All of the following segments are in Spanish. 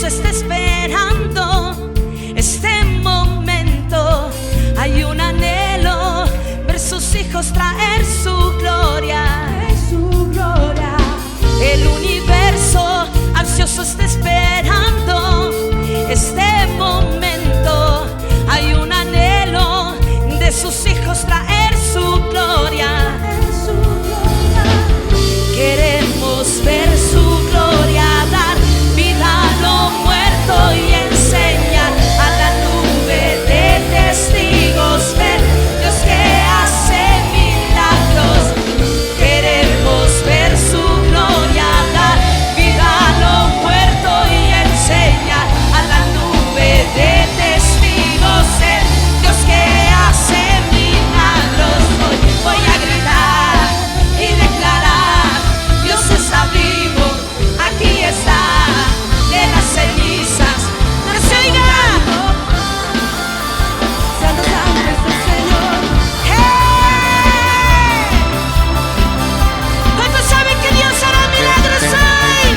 está esperando este momento. Hay un anhelo, ver sus hijos traer su gloria. El universo ansioso está esperando este momento. Hay un anhelo de sus hijos traer su gloria. Queremos ver su gloria, dar vida a lo muerto y enseñar a la nube de testigos, ver Dios que hace milagros. Queremos ver su gloria, dar vida a lo muerto y enseñar a la nube de testigos, ser Dios que hace milagros. Hoy voy a gritar y declarar: Dios está vivo, aquí está, de las cenizas no se oiga. Santo, santo es el Señor. ¡Hey! ¿Cuántos saben que Dios hará milagros hoy?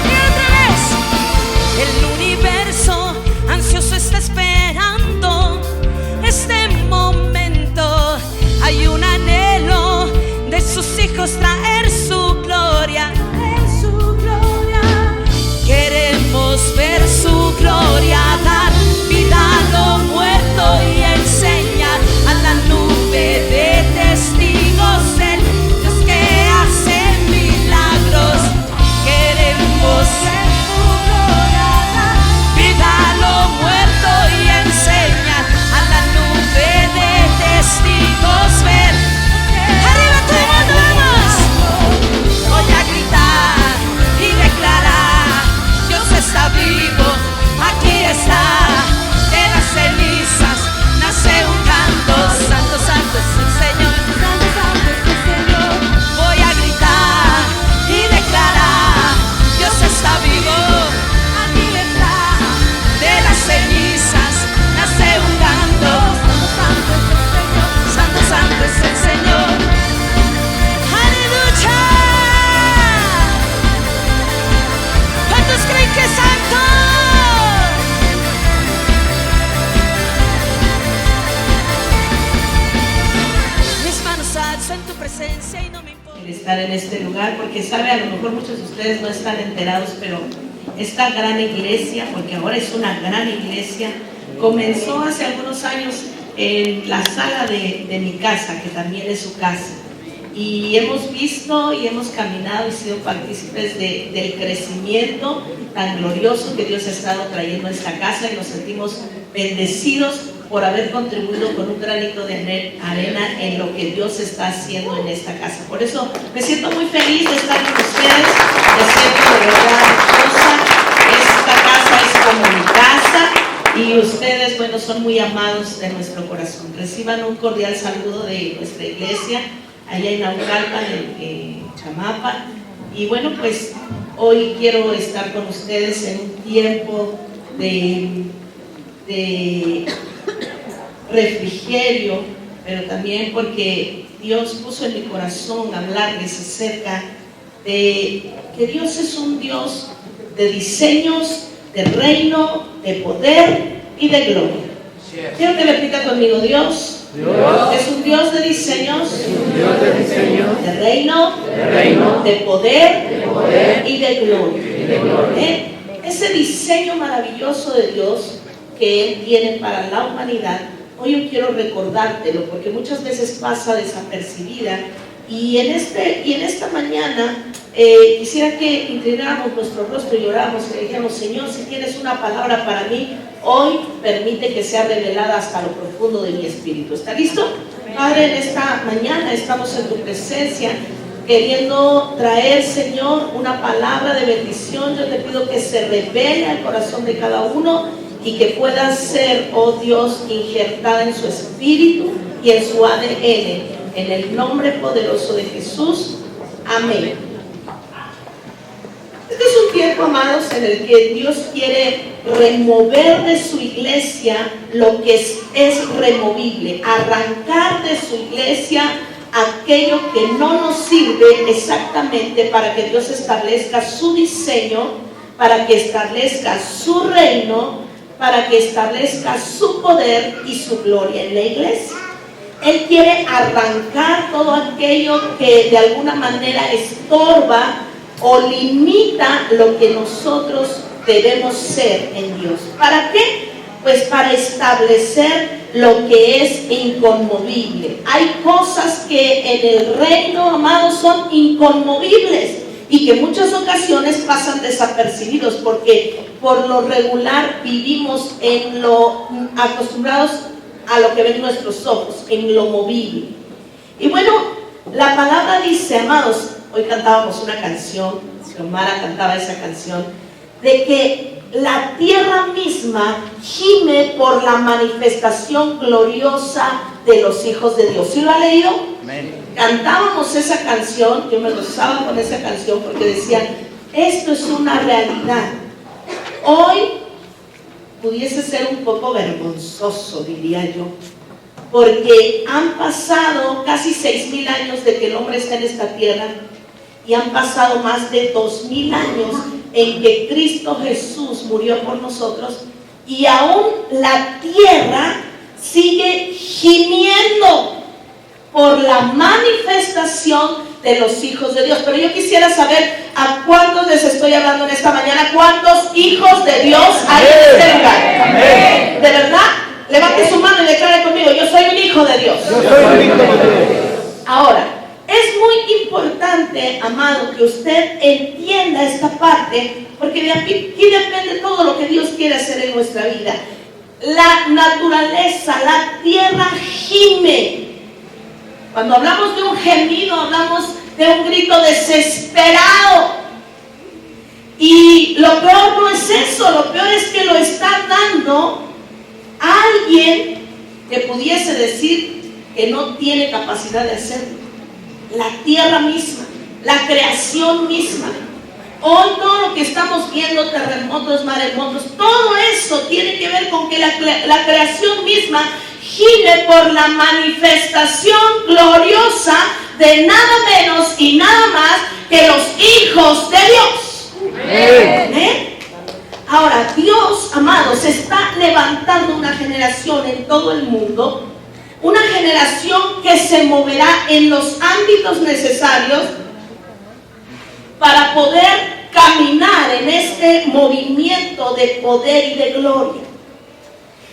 Y otra vez. El universo ansioso está esperando este momento. Hay un anhelo de sus hijos traer su gloria. Queremos ver su gloria, dar vida a lo muerto y enseñar a la nube de testigos, el Dios que hace milagros. Queremos ver su gloria, dar vida a lo muerto y enseñar a la nube de testigos, ver. ¡Arriba todo el mundo, vamos! Voy a gritar y declarar: Dios está vivo, aquí está, de las cenizas nace un canto. Santo, santo es el Señor. Santo, santo es el Señor. Voy a gritar y declarar: Dios está vivo, aquí está, de las cenizas nace un canto. Santo, santo es el Señor. ¡Aleluya! ¿Cuántos creen que es santo? Mis manos alzo en tu presencia y no me importa el estar en este lugar, porque sabe, a lo mejor muchos de ustedes no están enterados, pero esta gran iglesia, porque ahora es una gran iglesia, comenzó hace algunos años en la sala de mi casa, que también es su casa, y hemos visto y hemos caminado y sido partícipes del crecimiento tan glorioso que Dios ha estado trayendo a esta casa, y nos sentimos bendecidos por haber contribuido con un granito de arena en lo que Dios está haciendo en esta casa. Por eso me siento muy feliz de estar con ustedes, me siento de verdad orgullosa. Esta casa es como mi casa y ustedes, bueno, son muy amados de nuestro corazón. Reciban un cordial saludo de nuestra iglesia allá en Naucalpan, en Chamapa. Y bueno, pues hoy quiero estar con ustedes en un tiempo de refrigerio, pero también porque Dios puso en mi corazón hablarles acerca de que Dios es un Dios de diseños, de reino, de poder y de gloria. Quiero que repita conmigo: Dios es un Dios de diseños, de reino, de poder y de gloria. Ese diseño maravilloso de Dios que Él tiene para la humanidad, hoy yo quiero recordártelo, porque muchas veces pasa desapercibida. Y en esta mañana quisiera que inclináramos nuestro rostro y oráramos y le dijéramos: Señor, si tienes una palabra para mí, hoy permite que sea revelada hasta lo profundo de mi espíritu. ¿Está listo? Padre, en esta mañana estamos en tu presencia, queriendo traer, Señor, una palabra de bendición. Yo te pido que se revele al corazón de cada uno y que pueda ser, oh Dios, injertada en su espíritu y en su ADN. En el nombre poderoso de Jesús. Amén. Este es un tiempo, amados, en el que Dios quiere remover de su iglesia lo que es removible, arrancar de su iglesia aquello que no nos sirve exactamente para que Dios establezca su diseño, para que establezca su reino, para que establezca su poder y su gloria en la iglesia. Él quiere arrancar todo aquello que de alguna manera estorba o limita lo que nosotros debemos ser en Dios. ¿Para qué? Pues para establecer lo que es inconmovible. Hay cosas que en el reino, amados, son inconmovibles y que en muchas ocasiones pasan desapercibidos porque por lo regular vivimos acostumbrados a lo que ven nuestros ojos, en lo movible. Y bueno, la palabra dice, amados, hoy cantábamos una canción, Xiomara cantaba esa canción, de que la tierra misma gime por la manifestación gloriosa de los hijos de Dios. ¿Sí lo ha leído? Amén. Cantábamos esa canción, yo me gozaba con esa canción porque decían, esto es una realidad. Hoy pudiese ser un poco vergonzoso, diría yo, porque han pasado casi 6,000 años de que el hombre está en esta tierra y han pasado más de 2,000 años en que Cristo Jesús murió por nosotros y aún la tierra sigue gimiendo por la manifestación de los hijos de Dios. Pero yo quisiera saber a cuántos les estoy hablando en esta mañana, cuántos hijos de Dios hay en este lugar. Amén. ¿De verdad? Levante su mano y declare conmigo, yo soy un hijo de Dios. Yo soy un hijo de Dios. Ahora, es muy importante, amado, que usted entienda esta parte, porque de aquí depende todo lo que Dios quiere hacer en nuestra vida. La naturaleza, la tierra gime. Cuando hablamos de un gemido, hablamos de un grito desesperado. Y lo peor no es eso, lo peor es que lo está dando a alguien que pudiese decir que no tiene capacidad de hacerlo. La tierra misma, la creación misma. Hoy todo lo que estamos viendo, terremotos, maremotos, todo eso tiene que ver con que la creación misma gime por la manifestación gloriosa de nada menos y nada más que los hijos de Dios. ¿Eh? Ahora, Dios, amados, está levantando una generación en todo el mundo, una generación que se moverá en los ámbitos necesarios para poder caminar en este movimiento de poder y de gloria.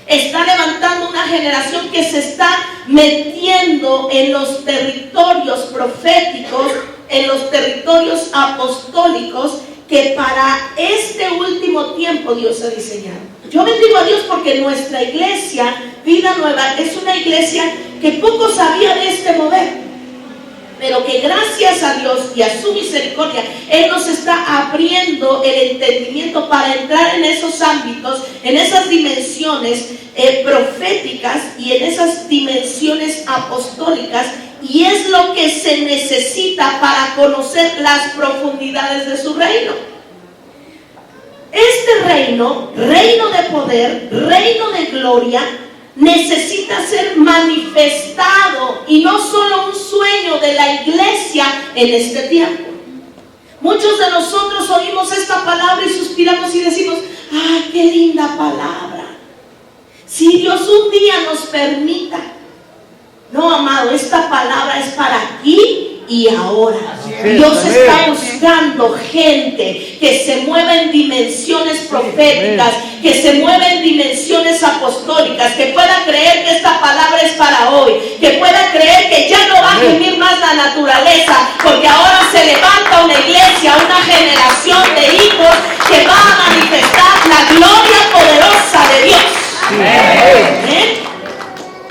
Está levantando una generación que se está metiendo en los territorios proféticos, en los territorios apostólicos que para este último tiempo Dios ha diseñado. Yo bendigo a Dios porque nuestra iglesia, Vida Nueva, es una iglesia que poco sabía de este mover, pero que gracias a Dios y a su misericordia, Él nos está abriendo el entendimiento para entrar en esos ámbitos, en esas dimensiones proféticas y en esas dimensiones apostólicas, y es lo que se necesita para conocer las profundidades de su reino. Este reino, reino de poder, reino de gloria, necesita ser manifestado y no solo un sueño de la iglesia en este tiempo. Muchos de nosotros oímos esta palabra y suspiramos y decimos, ¡ay, qué linda palabra! Si Dios un día nos permita. No, amado, esta palabra es para aquí y ahora. Dios está buscando gente que se mueva en dimensiones proféticas, que se mueva en dimensiones apostólicas, que pueda creer que esta palabra es para hoy, que pueda creer que ya no va a gemir más la naturaleza, porque ahora se levanta una iglesia, una generación de hijos que va a manifestar la gloria poderosa de Dios. ¿Eh?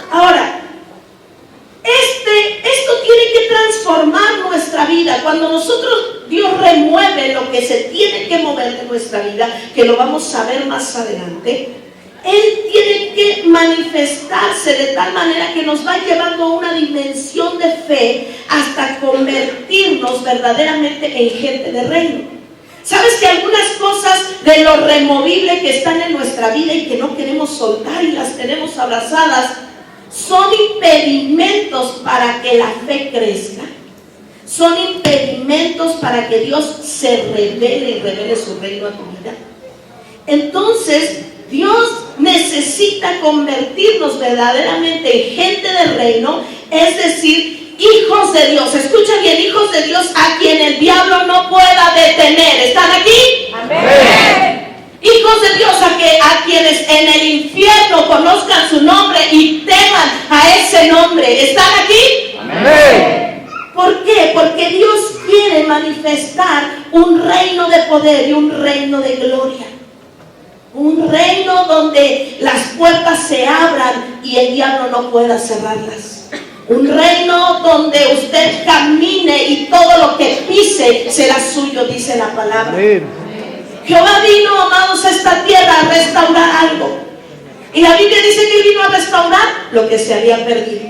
Ahora, esto tiene que transformar nuestra vida. Cuando Dios remueve lo que se tiene que mover de nuestra vida, que lo vamos a ver más adelante, Él tiene que manifestarse de tal manera que nos va llevando a una dimensión de fe hasta convertirnos verdaderamente en gente de reino. ¿Sabes que algunas cosas de lo removible que están en nuestra vida y que no queremos soltar y las tenemos abrazadas, son impedimentos para que la fe crezca. Son impedimentos para que Dios se revele y revele su reino a tu vida. Entonces, Dios necesita convertirnos verdaderamente en gente del reino, es decir, hijos de Dios. Escucha bien, hijos de Dios a quien el diablo no pueda detener. ¿Están aquí? Amén. Hijos de Dios a quienes en el infierno conozcan su nombre y teman a ese nombre. ¿Están aquí? Amén. ¿Por qué? Porque Dios quiere manifestar un reino de poder y un reino de gloria. Un reino donde las puertas se abran y el diablo no pueda cerrarlas. Un reino donde usted camine y todo lo que pise será suyo, dice la palabra. Amén. Jehová vino, amados, a esta tierra a restaurar algo. Y la Biblia dice que Él vino a restaurar lo que se había perdido.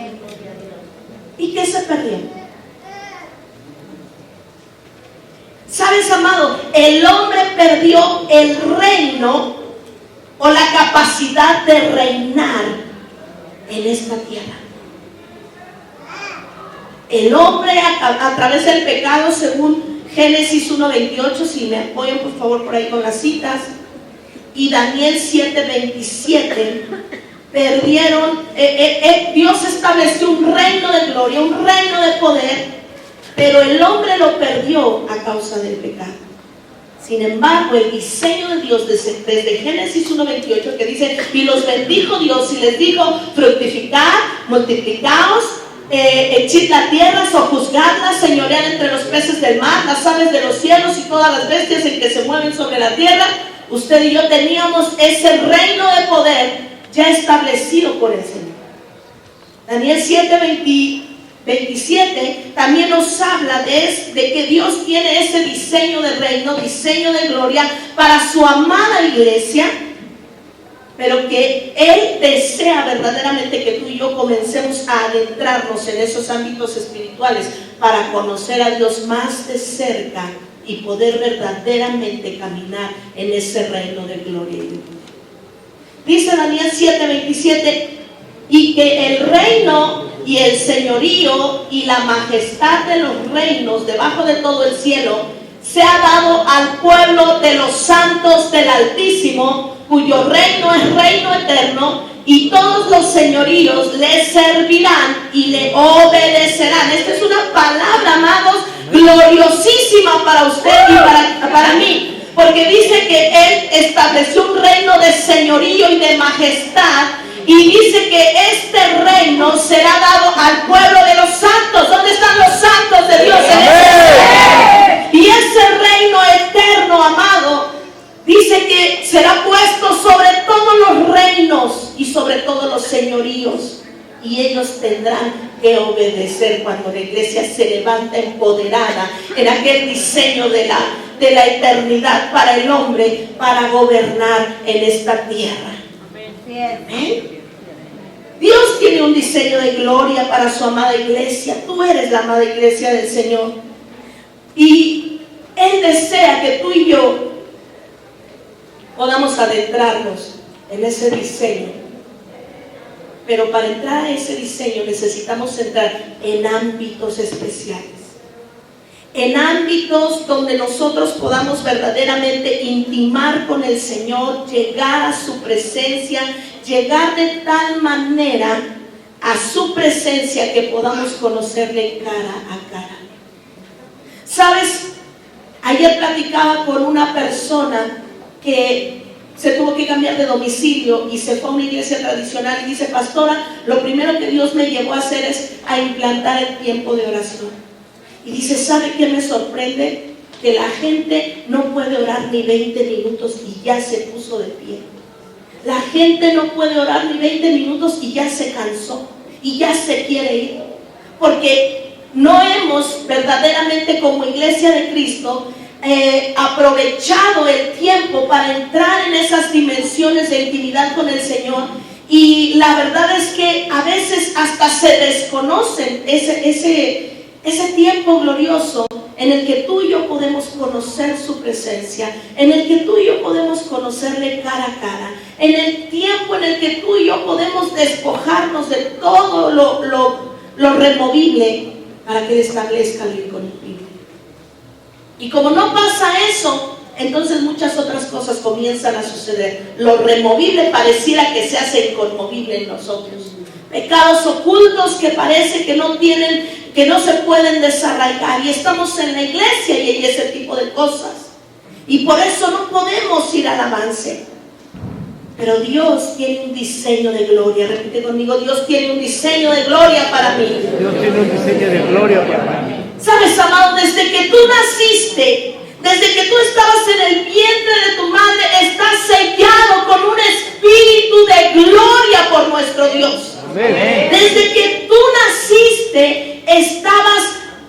¿Y qué se perdió? ¿Sabes, amado? El hombre perdió el reino o la capacidad de reinar en esta tierra. El hombre a través del pecado, según Génesis 1:28, si me apoyan por favor por ahí con las citas, y Daniel 7:27, perdieron, Dios estableció un reino de gloria, un reino de poder, pero el hombre lo perdió a causa del pecado. Sin embargo, el diseño de Dios desde Génesis 1:28, que dice: y los bendijo Dios y les dijo: fructificad, multiplicaos, echid la tierra, sojuzgadla, señoread entre los peces del mar, las aves de los cielos y todas las bestias en que se mueven sobre la tierra. Usted y yo teníamos ese reino de poder ya establecido por el Señor. Daniel 7:27 también nos habla de que Dios tiene ese diseño de reino, diseño de gloria para su amada iglesia, pero que Él desea verdaderamente que tú y yo comencemos a adentrarnos en esos ámbitos espirituales para conocer a Dios más de cerca y poder verdaderamente caminar en ese reino de gloria y de poder. Dice Daniel 7:27, y que el reino y el señorío y la majestad de los reinos debajo de todo el cielo se ha dado al pueblo de los santos del Altísimo, cuyo reino es reino eterno, y todos los señoríos le servirán y le obedecerán. Esta es una palabra, amados, gloriosísima para usted y para mí, porque dice que Él estableció un reino de señorío y de majestad, y dice que este reino será dado al pueblo de los santos. ¿Dónde están los santos de Dios en ese? Y ese reino eterno, amado, dice que será puesto sobre todos los reinos y sobre todos los señoríos, y ellos tendrán que obedecer cuando la iglesia se levanta empoderada en aquel diseño de la eternidad para el hombre, para gobernar en esta tierra. Amén. Dios tiene un diseño de gloria para su amada iglesia. Tú eres la amada iglesia del Señor, y Él desea que tú y yo podamos adentrarnos en ese diseño. Pero para entrar a ese diseño necesitamos entrar en ámbitos especiales, en ámbitos donde nosotros podamos verdaderamente intimar con el Señor, llegar a su presencia, llegar de tal manera a su presencia que podamos conocerle cara a cara. ¿Sabes? Ayer platicaba con una persona que se tuvo que cambiar de domicilio y se fue a una iglesia tradicional, y dice: pastora, lo primero que Dios me llevó a hacer es a implantar el tiempo de oración. Y dice: ¿sabe qué me sorprende? Que la gente no puede orar ni 20 minutos y ya se puso de pie. La gente no puede orar ni 20 minutos y ya se cansó y ya se quiere ir, porque no hemos verdaderamente como iglesia de Cristo aprovechado el tiempo para entrar en esas dimensiones de intimidad con el Señor. Y la verdad es que a veces hasta se desconocen Ese tiempo glorioso en el que tú y yo podemos conocer su presencia, en el que tú y yo podemos conocerle cara a cara, en el tiempo en el que tú y yo podemos despojarnos de todo lo removible para que Él establezca lo incorruptible. Y como no pasa eso, entonces muchas otras cosas comienzan a suceder. Lo removible pareciera que se hace inconmovible en nosotros. Pecados ocultos que parece que no se pueden desarraigar, y estamos en la iglesia y hay ese tipo de cosas, y por eso no podemos ir al avance. Pero Dios tiene un diseño de gloria. Repite conmigo: Dios tiene un diseño de gloria para mí. Dios tiene un diseño de gloria para mí. Sabes, amado, desde que tú naciste, desde que tú estabas en el vientre de tu madre, estás sellado con un espíritu de gloria por nuestro Dios. Amén. Desde que tú naciste, estabas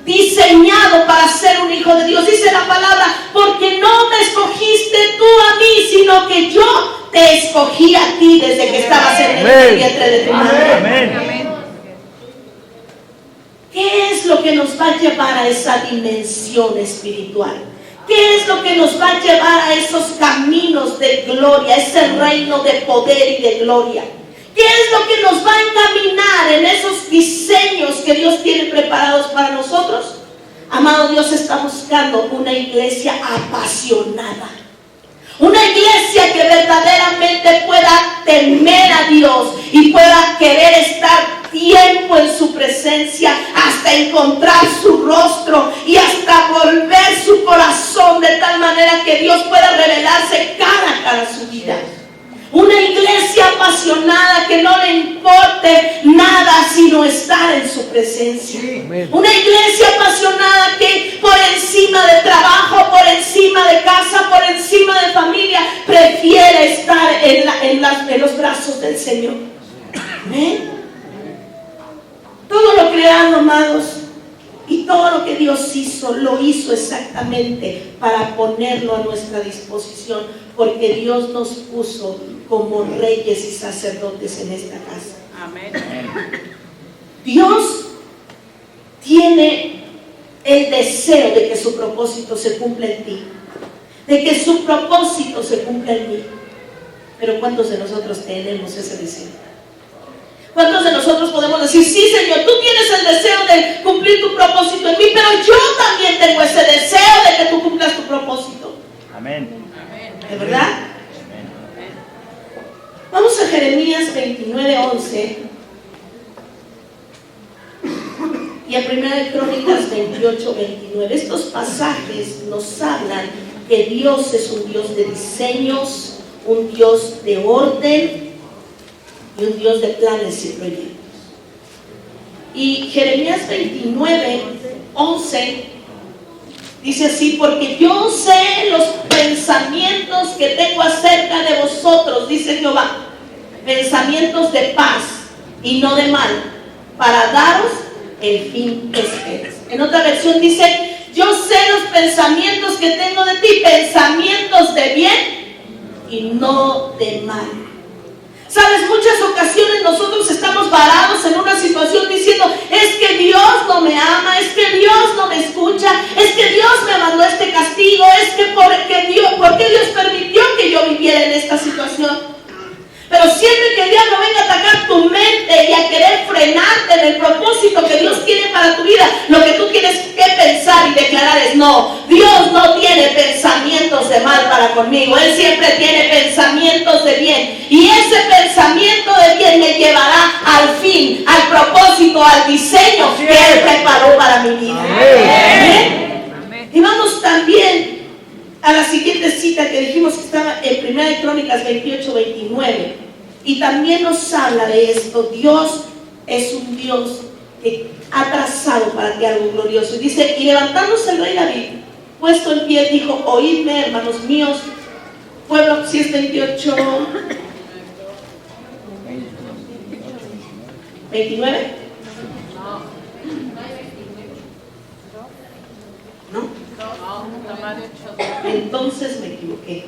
diseñado para ser un hijo de Dios. Dice la palabra: porque no me escogiste tú a mí, sino que yo te escogí a ti desde que estabas en el vientre de tu madre. Amén. ¿Qué es lo que nos va a llevar a esa dimensión espiritual? ¿Qué es lo que nos va a llevar a esos caminos de gloria, ese reino de poder y de gloria? ¿Qué es lo que nos va a encaminar en esos diseños que Dios tiene preparados para nosotros? Amado, Dios está buscando una iglesia apasionada. Una iglesia que verdaderamente pueda temer a Dios y pueda querer estar tiempo en su presencia hasta encontrar su rostro y hasta volver su corazón de tal manera que Dios pueda revelarse cara a cara a su vida. Una iglesia apasionada que no le importe nada sino estar en su presencia. Una iglesia apasionada que por encima de trabajo, por encima de casa, por encima de familia, prefiere estar en los brazos del Señor. ¿Amén? Todo lo creado, amados, y todo lo que Dios hizo, lo hizo exactamente para ponerlo a nuestra disposición, porque Dios nos puso como reyes y sacerdotes en esta casa. Amén. Dios tiene el deseo de que su propósito se cumpla en ti, de que su propósito se cumpla en mí. Pero ¿cuántos de nosotros tenemos ese deseo? ¿Cuántos de nosotros podemos decir: sí, Señor, tú tienes el deseo de cumplir tu propósito en mí, pero yo también tengo ese deseo de que tú cumplas tu propósito? Amén. ¿De verdad? Vamos a Jeremías 29:11 y a 1 Crónicas 28:29. Estos pasajes nos hablan que Dios es un Dios de diseños, un Dios de orden y un Dios de planes y proyectos. Y Jeremías 29:11 dice así: porque yo sé los pensamientos que tengo acerca de vosotros, dice Jehová, pensamientos de paz y no de mal, para daros el fin que esperas. En otra versión dice: yo sé los pensamientos que tengo de ti, pensamientos de bien y no de mal. Sabes, muchas ocasiones nosotros estamos varados en una situación diciendo: es que Dios no me ama, es que Dios no me escucha, es que Dios me mandó este castigo, es que ¿por qué Dios permitió que yo viviera en esta situación? Pero siempre que el diablo venga a atacar tu mente y a querer frenarte en el propósito que Dios tiene para tu vida, lo que tú tienes que pensar y declarar es: no, Dios no tiene pensamientos de mal para conmigo. Él siempre tiene pensamientos de bien, y ese pensamiento de bien me llevará al fin, al propósito, al diseño que Él preparó para mi vida. ¿Amén? Y vamos también a la siguiente cita que dijimos que estaba en 1 Crónicas 28:29, y también nos habla de esto. Dios es un Dios que ha trazado para ti algo glorioso, y dice: y levantándose el rey David, puesto en pie, dijo: oídme, hermanos míos, pueblo. Si es 28, 29, ¿no? Entonces me equivoqué.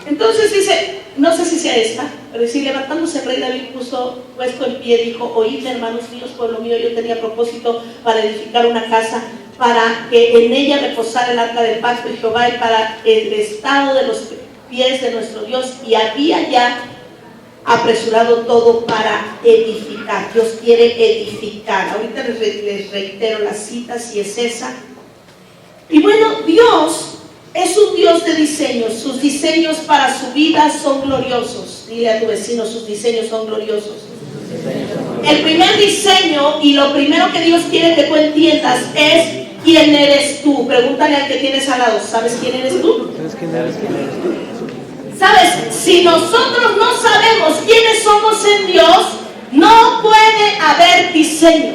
Entonces dice, no sé si sea esta, pero dice, levantándose el rey David puesto en pie, dijo: oídme, hermanos míos, pueblo mío, yo tenía propósito para edificar una casa, para que en ella reposara el arca del pacto de Jehová, y para el estado de los pies de nuestro Dios, y había ya apresurado todo para edificar. Dios quiere edificar. Ahorita les reitero la cita, si es esa. Y bueno, Dios es un Dios de diseños. Sus diseños para su vida son gloriosos. Dile a tu vecino: sus diseños son gloriosos. El primer diseño, y lo primero que Dios quiere que tú entiendas, es quién eres tú. Pregúntale al que tienes al lado: ¿sabes quién eres tú? ¿Sabes? Si nosotros no sabemos quiénes somos en Dios, no puede haber diseño.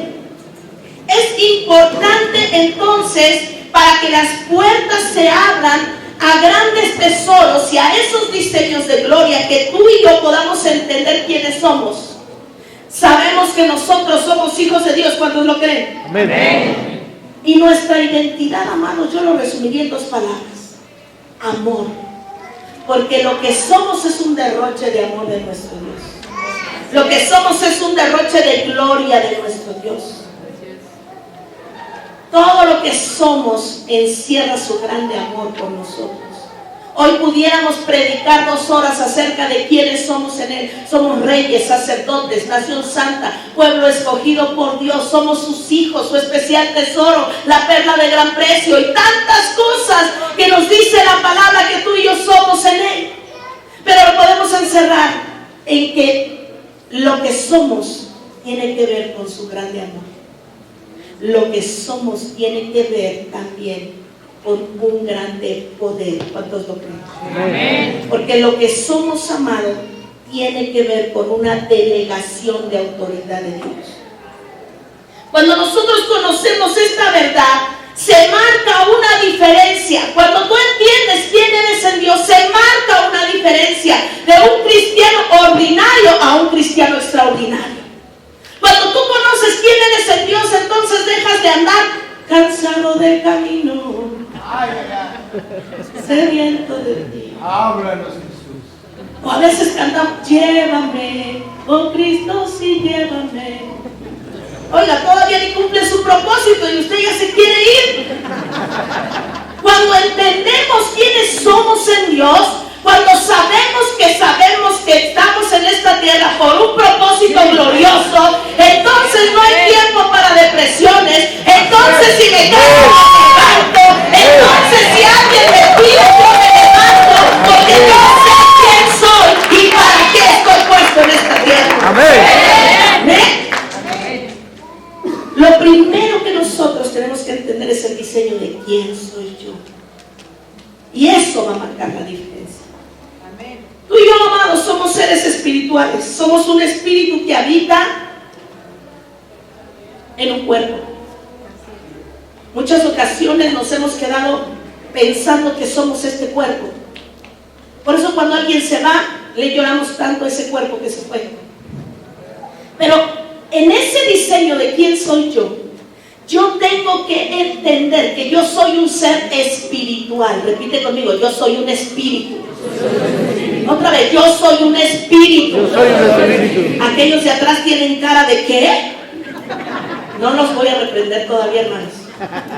Es importante entonces, para que las puertas se abran a grandes tesoros y a esos diseños de gloria, que tú y yo podamos entender quiénes somos. Sabemos que nosotros somos hijos de Dios. ¿Cuántos lo creen? Amén. Y nuestra identidad, amados, yo lo resumiría en dos palabras: amor. Porque lo que somos es un derroche de amor de nuestro Dios. Lo que somos es un derroche de gloria de nuestro Dios. Todo lo que somos encierra su grande amor por nosotros. Hoy pudiéramos predicar 2 horas acerca de quiénes somos en Él. Somos reyes, sacerdotes, nación santa, pueblo escogido por Dios. Somos sus hijos, su especial tesoro, la perla de gran precio, y tantas cosas que nos dice la palabra que tú y yo somos en Él. Pero lo podemos encerrar en que lo que somos tiene que ver con su grande amor. Lo que somos tiene que ver también con un grande poder. ¿Cuántos lo creen? Amén. Porque lo que somos, amado, tiene que ver con una delegación de autoridad de Dios. Cuando nosotros conocemos esta verdad, se marca una diferencia. Cuando tú entiendes quién eres en Dios, se marca una diferencia de un cristiano ordinario a un cristiano extraordinario. Cuando tú conoces quién eres en Dios, entonces dejas de andar cansado del camino, sediento de ti. Háblanos, Jesús. O a veces cantamos: llévame, oh Cristo, sí, llévame. Oiga, todavía ni cumple su propósito y usted ya se quiere ir. Cuando entendemos quiénes somos en Dios, cuando sabemos que estamos en esta tierra por un propósito glorioso, entonces no hay tiempo para depresiones. Entonces, si me caigo, me levanto. Entonces, si alguien me pide, yo me levanto, porque yo sé quién soy y para qué estoy puesto en esta tierra. Amén. ¿Amén? Lo primero que nosotros tenemos que entender es el diseño de quién soy yo. Y eso va a marcar la diferencia. Tú y yo, amados, somos seres espirituales. Somos un espíritu que habita en un cuerpo. Muchas ocasiones nos hemos quedado pensando que somos este cuerpo. Por eso cuando alguien se va, le lloramos tanto a ese cuerpo que se fue. Pero en ese diseño de quién soy yo tengo que entender que yo soy un ser espiritual. Repite conmigo: yo soy un espíritu. Otra vez: yo soy un espíritu. Yo soy un espíritu. Aquellos de atrás tienen cara de ¿qué? No los voy a reprender todavía, hermanos.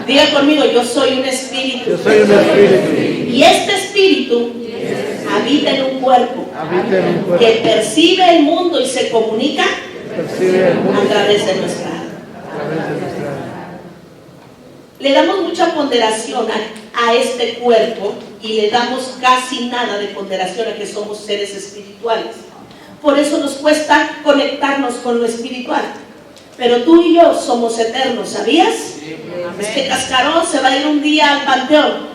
Diga conmigo: yo soy un espíritu. Yo soy un espíritu. Y este espíritu habita en un cuerpo, Habita en un cuerpo. que percibe el mundo y se comunica Percibe el mundo a través de nuestra alma. a través de nuestra alma. Le damos mucha ponderación a este cuerpo y le damos casi nada de ponderación a que somos seres espirituales. Por eso nos cuesta conectarnos con lo espiritual. Pero tú y yo somos eternos, ¿sabías? Este cascarón se va a ir un día al panteón,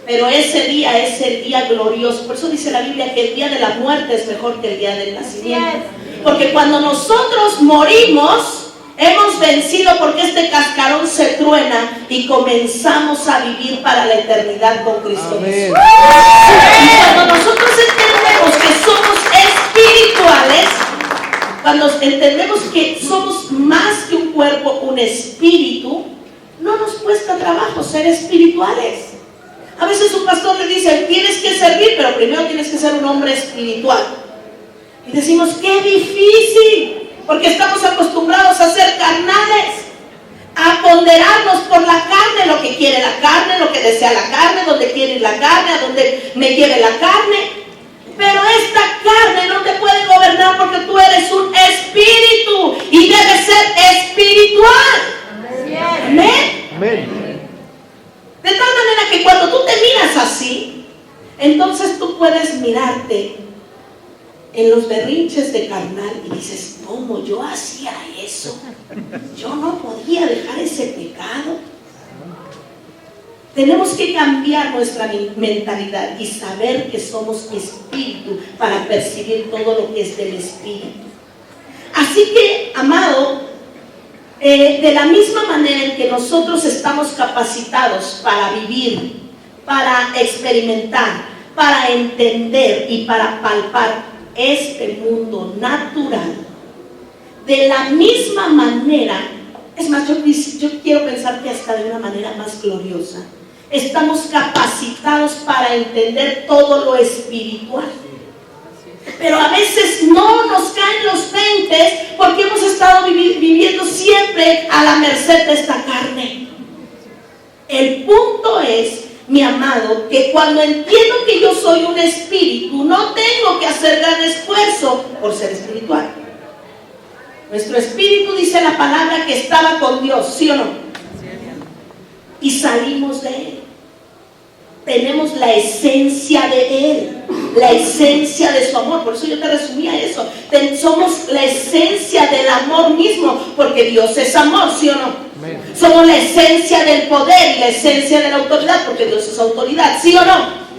pero ese día es el día glorioso. Por eso dice la Biblia que el día de la muerte es mejor que el día del nacimiento. Porque cuando nosotros morimos, hemos vencido, porque este cascarón se truena y comenzamos a vivir para la eternidad con Cristo Jesús. Y cuando nosotros entendemos que somos espirituales, cuando entendemos que somos más que un cuerpo, un espíritu, no nos cuesta trabajo ser espirituales. A veces un pastor le dice, tienes que servir, pero primero tienes que ser un hombre espiritual. Y decimos, qué difícil, porque estamos acostumbrados a ser carnales, a ponderarnos por la carne, lo que quiere la carne, lo que desea la carne, donde quiere ir la carne, a donde me lleve la carne. Pero esta carne no te puede gobernar porque tú eres un espíritu y debes ser espiritual. Amén. Amén. De tal manera que cuando tú te miras así, entonces tú puedes mirarte en los berrinches de carnal y dices, ¿cómo yo hacía eso? Yo no podía dejar ese pecado. Tenemos que cambiar nuestra mentalidad y saber que somos espíritu para percibir todo lo que es del espíritu. Así que, amado, de la misma manera en que nosotros estamos capacitados para vivir, para experimentar, para entender y para palpar este mundo natural, de la misma manera, es más, yo quiero pensar que hasta de una manera más gloriosa, estamos capacitados para entender todo lo espiritual. Pero a veces no nos caen los 20 porque hemos estado viviendo siempre a la merced de esta carne. El punto es, mi amado, que cuando entiendo que yo soy un espíritu, no tengo que hacer gran esfuerzo por ser espiritual. Nuestro espíritu, dice la palabra, que estaba con Dios, ¿sí o no? Y salimos de Él. Tenemos la esencia de Él, la esencia de su amor. Por eso yo te resumía eso. Somos la esencia del amor mismo, porque Dios es amor, ¿sí o no? Amén. Somos la esencia del poder y la esencia de la autoridad, porque Dios es autoridad, ¿sí o no?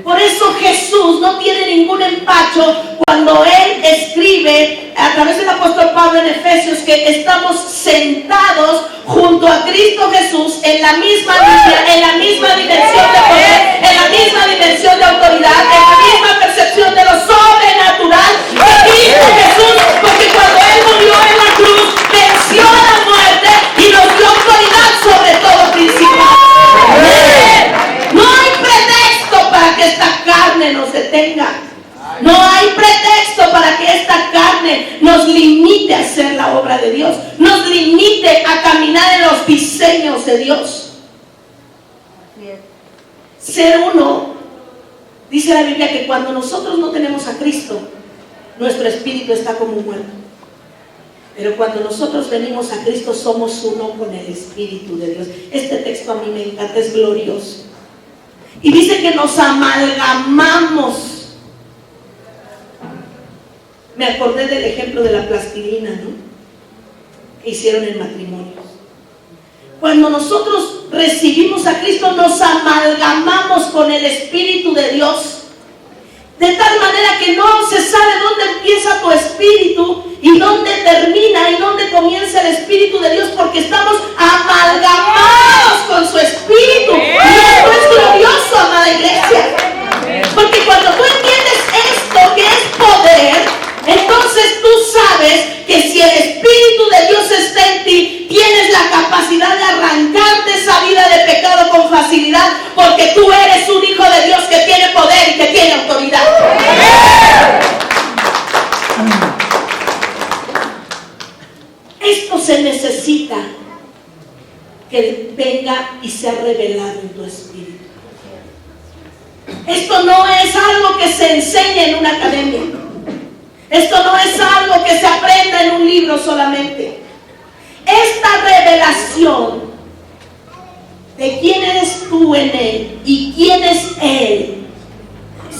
Por eso Jesús no tiene ningún empacho cuando Él escribe a través del apóstol Pablo en Efesios que estamos sentados junto a Cristo Jesús en la misma línea, en la misma dimensión de poder, en la misma dimensión de autoridad, en la misma percepción de lo sobrenatural que Cristo Jesús, porque cuando Él murió en la cruz venció a la muerte y nos dio autoridad sobre todo principado. No hay pretexto para que esta carne nos detenga. No hay pretexto para que esta carne nos limite a hacer la obra de Dios, nos limite a caminar en los diseños de Dios. Ser uno, dice la Biblia que cuando nosotros no tenemos a Cristo, nuestro espíritu está como muerto. Pero cuando nosotros venimos a Cristo, somos uno con el Espíritu de Dios. Este texto a mí me encanta, es glorioso. Y dice que nos amalgamamos. Me acordé del ejemplo de la plastilina, ¿no? Que hicieron en matrimonios. Cuando nosotros recibimos a Cristo, nos amalgamamos con el Espíritu de Dios. De tal manera que no se sabe dónde empieza tu espíritu y dónde termina y dónde comienza el Espíritu de Dios, porque estamos amalgamados con su Espíritu. Y esto es glorioso, amada iglesia. Porque cuando tú entiendes esto, que es poder, entonces tú sabes que si el Espíritu de Dios está en ti, tienes la capacidad de arrancarte esa vida de pecado con facilidad, porque tú eres un hijo de Dios que tiene poder y que tiene autoridad. Esto se necesita que venga y sea revelado en tu espíritu. Esto no es algo que se enseñe en una academia. Esto no es algo que se aprenda en un libro solamente. Esta revelación de quién eres tú en Él y quién es Él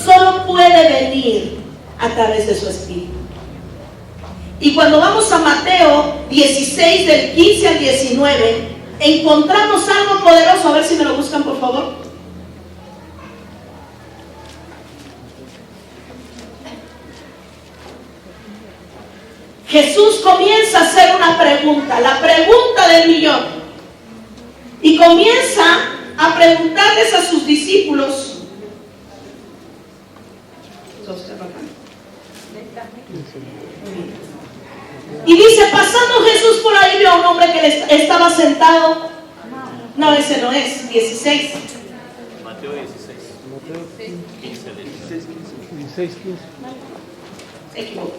solo puede venir a través de su Espíritu. Y cuando vamos a Mateo 16 del 15 al 19 encontramos algo poderoso. A ver si me lo buscan, por favor. Jesús comienza a hacer una pregunta, la pregunta del millón. Y comienza a preguntarles a sus discípulos. Y dice, pasando Jesús por ahí, vio a un hombre que estaba sentado. No, ese no es, 16. Mateo 16. 16, 15. Se equivocó.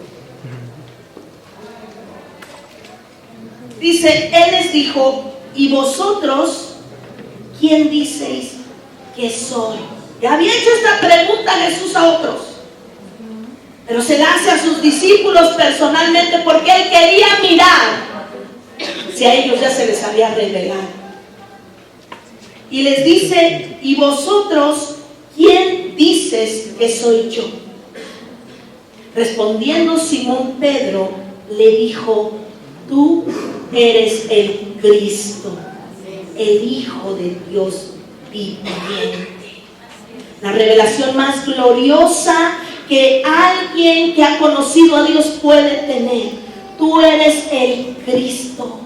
Dice, Él les dijo, ¿y vosotros quién diceis que soy? Ya había hecho esta pregunta Jesús a otros, pero se la hace a sus discípulos personalmente porque Él quería mirar si a ellos ya se les había revelado. Y les dice, ¿y vosotros quién dices que soy yo? Respondiendo Simón Pedro, le dijo, tú eres el Cristo, el Hijo de Dios viviente. La revelación más gloriosa que alguien que ha conocido a Dios puede tener. Tú eres el Cristo.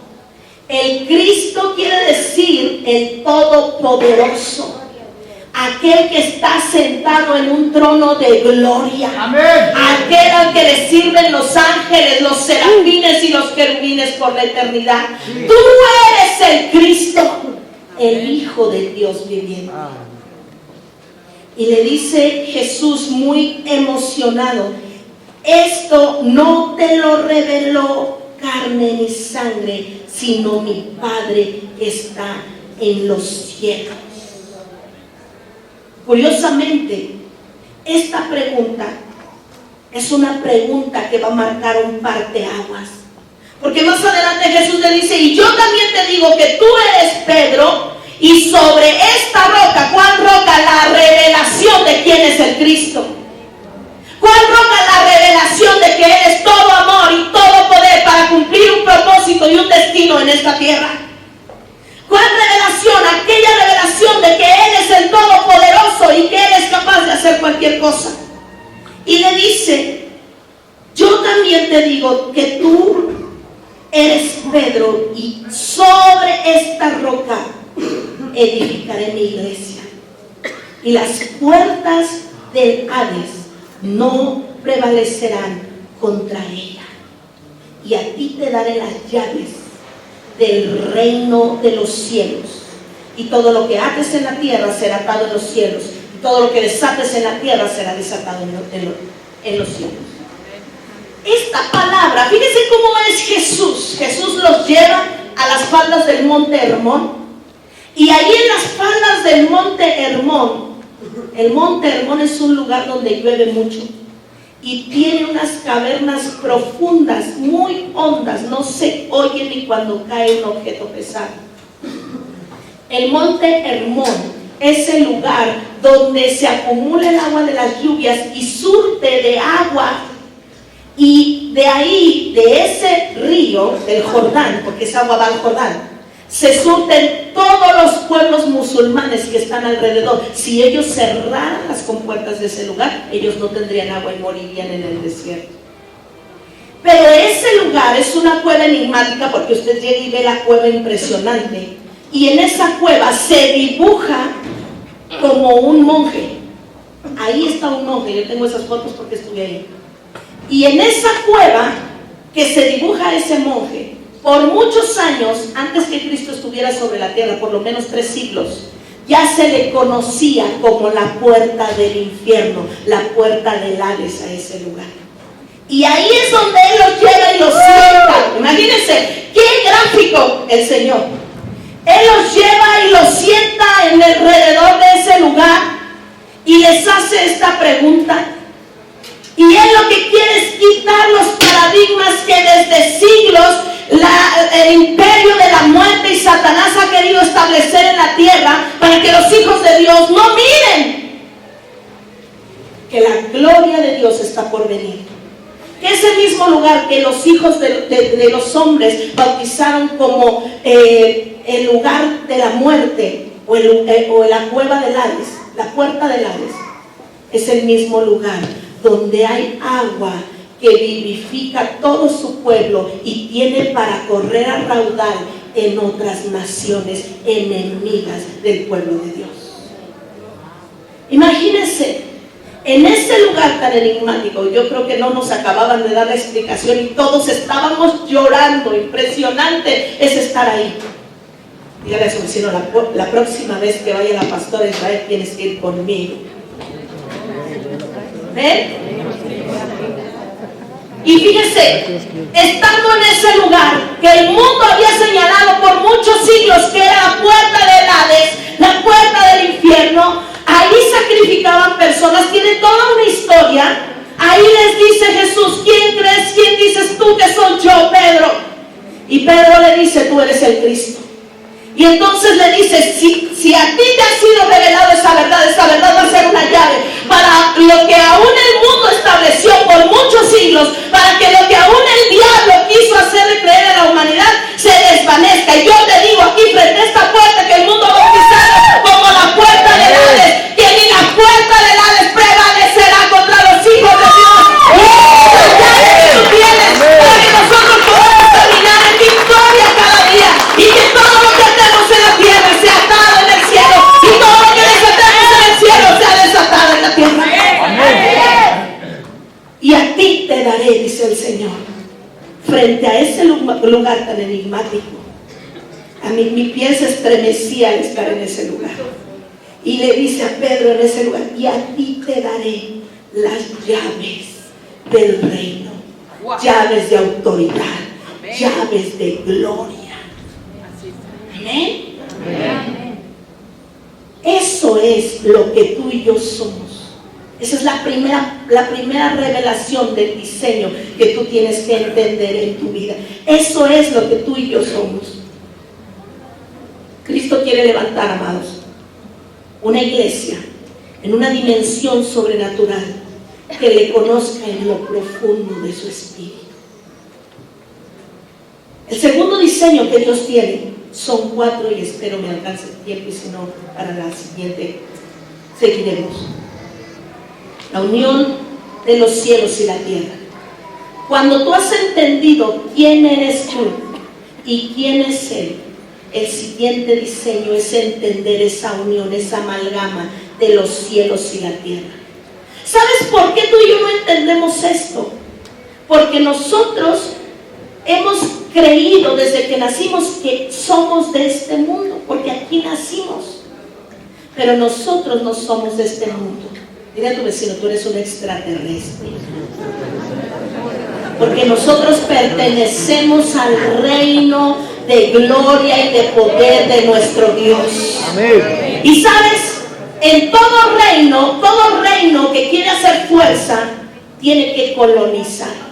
El Cristo quiere decir el Todopoderoso, aquel que está sentado en un trono de gloria. Amén. Aquel al que le sirven los ángeles, los serafines y los querubines por la eternidad. Sí. Tú eres el Cristo, el Hijo de Dios viviente. Y le dice Jesús muy emocionado, esto no te lo reveló carne ni sangre, sino mi Padre que está en los cielos. Curiosamente, esta pregunta es una pregunta que va a marcar un parteaguas. Porque más adelante Jesús le dice, y yo también te digo que tú eres Pedro, y sobre esta roca, ¿cuál roca? La revelación de quién es el Cristo. ¿Cuál roca? La revelación de que Él es todo amor y todo poder para cumplir un propósito y un destino en esta tierra. ¿Cuál revelación? Aquella revelación de que Él es el Todopoderoso y que Él es capaz de hacer cualquier cosa. Y le dice, yo también te digo que tú eres Pedro y sobre esta roca edificaré mi iglesia. Y las puertas del Hades no prevalecerán contra ella. Y a ti te daré las llaves del reino de los cielos. Y todo lo que ates en la tierra será atado en los cielos. Y todo lo que desates en la tierra será desatado en los cielos. Esta palabra, fíjense cómo es Jesús. Jesús los lleva a las faldas del monte Hermón. Y ahí en las faldas del monte Hermón, el monte Hermón es un lugar donde llueve mucho. Y tiene unas cavernas profundas, muy hondas, no se oye ni cuando cae un objeto pesado. El monte Hermón es el lugar donde se acumula el agua de las lluvias y surte de agua. Y de ahí, de ese río, del Jordán, porque esa agua va al Jordán, se surten todos los pueblos musulmanes que están alrededor. Si ellos cerraran las compuertas de ese lugar, ellos no tendrían agua y morirían en el desierto. Pero ese lugar es una cueva enigmática, porque usted llega y ve la cueva impresionante. Y en esa cueva se dibuja como un monje. Ahí está un monje, yo tengo esas fotos porque estuve ahí. Y en esa cueva que se dibuja ese monje, por muchos años, antes que Cristo estuviera sobre la tierra, por lo menos 3 siglos, ya se le conocía como la puerta del infierno, la puerta del Hades a ese lugar. Y ahí es donde Él los lleva y los sienta. Imagínense, qué gráfico el Señor. Él los lleva y los sienta en alrededor de ese lugar y les hace esta pregunta. Y Él lo que quiere es quitar los paradigmas que desde siglos el imperio de la muerte y Satanás ha querido establecer en la tierra para que los hijos de Dios no miren que la gloria de Dios está por venir. Que es el mismo lugar que los hijos de los hombres bautizaron como el lugar de la muerte o la cueva del Hades, la puerta del Hades. Es el mismo lugar donde hay agua que vivifica todo su pueblo y tiene para correr a raudal en otras naciones enemigas del pueblo de Dios. Imagínense, en ese lugar tan enigmático, yo creo que no nos acababan de dar la explicación y todos estábamos llorando. Impresionante es estar ahí. Dígale a su vecino, la próxima vez que vaya la pastora Israel tienes que ir conmigo. Amén. Y fíjese, estando en ese lugar que el mundo había señalado por muchos siglos que era la puerta del Hades, la puerta del infierno, ahí sacrificaban personas. Tiene toda una historia. Ahí les dice Jesús: ¿quién crees? ¿Quién dices tú que soy yo, Pedro? Y Pedro le dice: tú eres el Cristo. Y entonces le dice: si a ti te ha sido revelado esa verdad va a ser una llave para lo que aún el mundo estableció por muchos siglos, para que lo que aún el diablo quiso hacerle creer a la humanidad se desvanezca. Y yo te digo aquí frente a esta puerta que el mundo bautizado como la puerta del Hades, que ni la puerta del Hades prevalecerá contra los hijos de Dios. Y esa llave que tú tienes para que nosotros podamos caminar en victoria cada día, y que todo lo que hacemos en la tierra sea atado en el cielo, y todo lo que desatemos en el cielo sea desatado en la tierra. Y a ti te daré, dice el Señor, frente a ese lugar tan enigmático. A mí mi piel se estremecía al estar en ese lugar. Y le dice a Pedro en ese lugar: y a ti te daré las llaves del reino, llaves de autoridad, llaves de gloria. Amén. Eso es lo que tú y yo somos. Esa es la primera revelación del diseño que tú tienes que entender en tu vida. Eso es lo que tú y yo somos. Cristo quiere levantar, amados, una iglesia en una dimensión sobrenatural que le conozca en lo profundo de su espíritu. El segundo diseño que Dios tiene son 4, y espero me alcance el tiempo, y si no, para la siguiente seguiremos. La unión de los cielos y la tierra. Cuando tú has entendido quién eres tú y quién es Él, el siguiente diseño es entender esa unión, esa amalgama de los cielos y la tierra. ¿Sabes por qué tú y yo no entendemos esto? Porque nosotros hemos creído desde que nacimos que somos de este mundo, porque aquí nacimos. Pero nosotros no somos de este mundo. Dile a tu vecino: tú eres un extraterrestre. Porque nosotros pertenecemos al reino de gloria y de poder de nuestro Dios. Amén. Y sabes, en todo reino que quiere hacer fuerza, tiene que colonizar.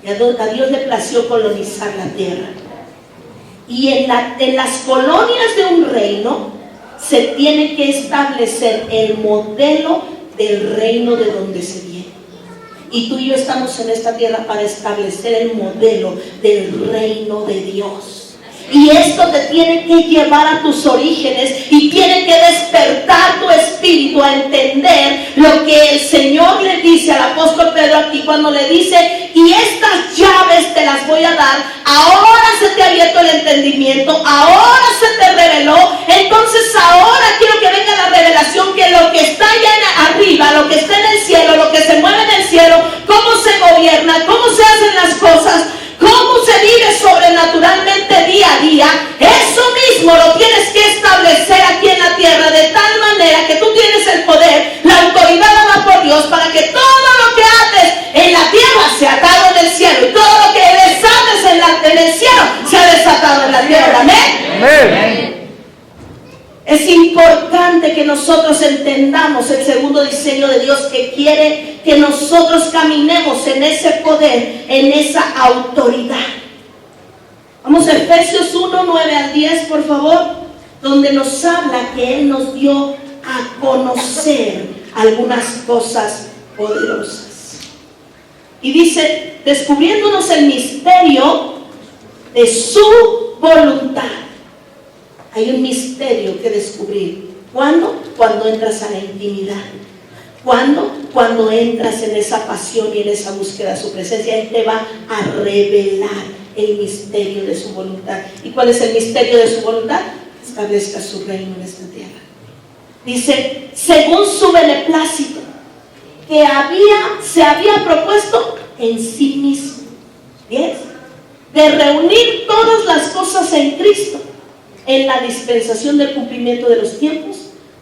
Y a Dios le plació colonizar la tierra. Y en las colonias de un reino se tiene que establecer el modelo del reino de donde se viene. Y tú y yo estamos en esta tierra para establecer el modelo del reino de Dios. Y esto te tiene que llevar a tus orígenes y tiene que despertar tu espíritu a entender lo que el Señor le dice al apóstol Pedro aquí cuando le dice: y estas llaves te las voy a dar. Ahora se te ha abierto el entendimiento, ahora se te reveló. Entonces ahora quiero que venga la revelación que lo que está allá arriba, lo que está en el cielo, lo que se mueve en el cielo, cómo se gobierna, cómo se hacen las cosas, cómo se vive sobrenaturalmente día a día, eso mismo lo tienes que establecer aquí en la tierra, de tal manera que tú tienes el poder, la autoridad dada por Dios, para que todo lo que haces en la tierra sea atado en el cielo, y todo lo que desates en el cielo sea desatado en la tierra. Amén. Amén. Es importante que nosotros entendamos el segundo diseño de Dios, que quiere que nosotros caminemos en ese poder, en esa autoridad. Vamos a Efesios 1, 9 al 10, por favor, donde nos habla que Él nos dio a conocer algunas cosas poderosas. Y dice: descubriéndonos el misterio de su voluntad. Hay un misterio que descubrir. ¿Cuándo? Cuando entras a la intimidad. ¿Cuándo? Cuando entras en esa pasión y en esa búsqueda de su presencia. Él te va a revelar el misterio de su voluntad. ¿Y cuál es el misterio de su voluntad? Establezca su reino en esta tierra. Dice: según su beneplácito, que se había propuesto en sí mismo. ¿Bien? De reunir todas las cosas en Cristo, en la dispensación del cumplimiento de los tiempos,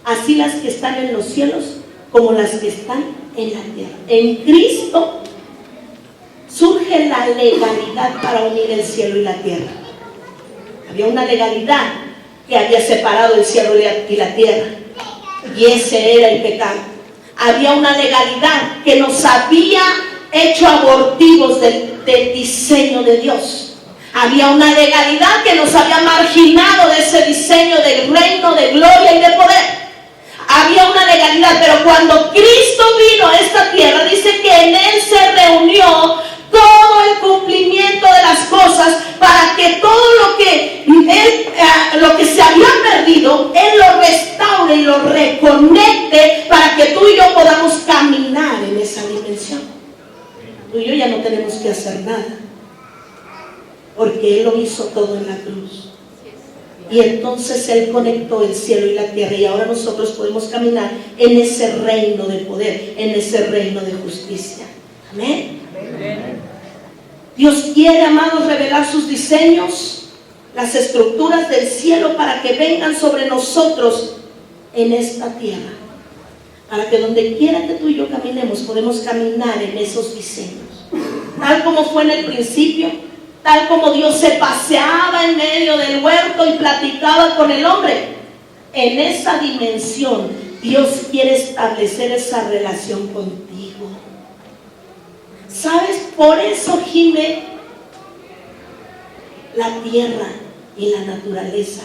así las que están en los cielos como las que están en la tierra. En Cristo surge la legalidad para unir el cielo y la tierra. Había una legalidad que había separado el cielo y la tierra, y ese era el pecado. Había una legalidad que nos había hecho abortivos del diseño de Dios. Había una legalidad que nos había marginado de ese diseño del reino de gloria y de poder. Había una legalidad, pero cuando Cristo vino a esta tierra, dice que en Él se reunió todo el cumplimiento de las cosas para que todo lo que se había perdido, Él lo restaure y lo reconecte para que tú y yo podamos caminar en esa dimensión. Tú y yo ya no tenemos que hacer nada, porque Él lo hizo todo en la cruz. Y entonces Él conectó el cielo y la tierra, y ahora nosotros podemos caminar en ese reino de poder, en ese reino de justicia. Amén. Dios quiere, amados, revelar sus diseños, las estructuras del cielo, para que vengan sobre nosotros en esta tierra, para que donde quiera que tú y yo caminemos, podemos caminar en esos diseños, tal como fue en el principio, tal como Dios se paseaba en medio del huerto y platicaba con el hombre. En esa dimensión Dios quiere establecer esa relación contigo. ¿Sabes? Por eso gime la tierra y la naturaleza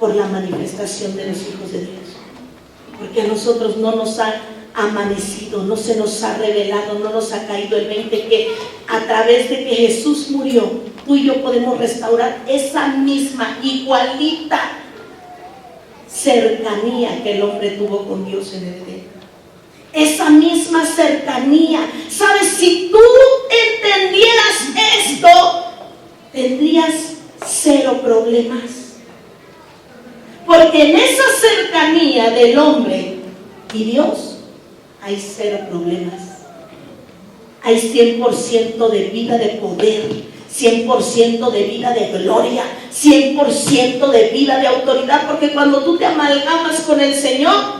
por la manifestación de los hijos de Dios. Porque a nosotros no nos ha amanecido, no se nos ha revelado, no nos ha caído el 20 que a través de que Jesús murió, tú y yo podemos restaurar esa misma, igualita cercanía que el hombre tuvo con Dios en el Edén. Esa misma cercanía. ¿Sabes? Si tú entendieras esto, tendrías cero problemas. Porque en esa cercanía del hombre y Dios hay cero problemas. Hay 100% de vida de poder, 100% de vida de gloria, 100% de vida de autoridad. Porque cuando tú te amalgamas con el Señor,